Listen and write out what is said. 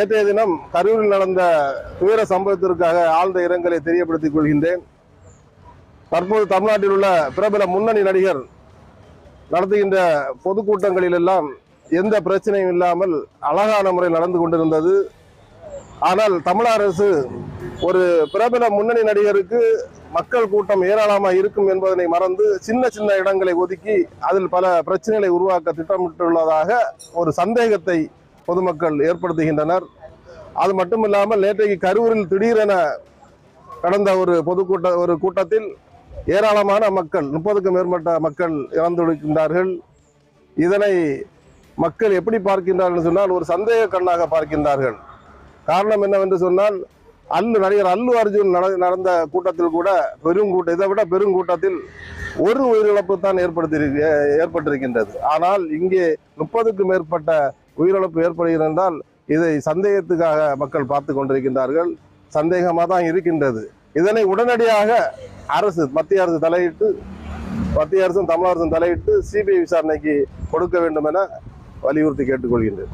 நேற்றைய தினம் கரூரில் நடந்த துயர சம்பவத்திற்காக ஆழ்ந்த இரங்கலை தெரியப்படுத்திக் கொள்கின்றேன். தற்போது தமிழ்நாட்டில் உள்ள பிரபல முன்னணி நடிகர் நடத்துகின்ற பொதுக்கூட்டங்களில் எல்லாம் எந்த பிரச்சனையும் இல்லாமல் அழகான முறையில் நடந்து கொண்டிருந்தது. ஆனால் தமிழக அரசு ஒரு பிரபல முன்னணி நடிகருக்கு மக்கள் கூட்டம் ஏராளமாக இருக்கும் என்பதனை மறந்து சின்ன சின்ன இடங்களை ஒதுக்கி அதில் பல பிரச்சனைகளை உருவாக்க திட்டமிட்டுள்ளதாக ஒரு சந்தேகத்தை பொதுமக்கள் ஏற்படுத்துகின்றனர். அது மட்டுமில்லாமல் நேற்றைக்கு கரூரில் திடீரென நடந்த ஒரு கூட்டத்தில் ஏராளமான மக்கள் 30க்கும் மேற்பட்ட மக்கள் இறந்திருக்கின்றார்கள். இதனை மக்கள் எப்படி பார்க்கின்றார்கள் சொன்னால் ஒரு சந்தேக கண்ணாக பார்க்கின்றார்கள். காரணம் என்னவென்று சொன்னால் நடிகர் அல்லு அர்ஜுன் நடந்த கூட்டத்தில் கூட இதை விட பெருங்கூட்டத்தில் ஒரு உயிரிழப்பு தான் ஏற்பட்டிருக்கின்றது. ஆனால் இங்கே 30க்கும் மேற்பட்ட உயிரிழப்பு ஏற்படுகிறது என்றால் இதை சந்தேகத்துக்காக மக்கள் பார்த்து கொண்டிருக்கின்றார்கள். சந்தேகமாக தான் இருக்கின்றது. இதனை உடனடியாக மத்திய அரசு தலையிட்டு மத்திய அரசும் தமிழக அரசும் தலையிட்டு சிபிஐ விசாரணைக்கு கொடுக்க வேண்டும் என வலியுறுத்தி கேட்டுக்கொள்கின்றேன்.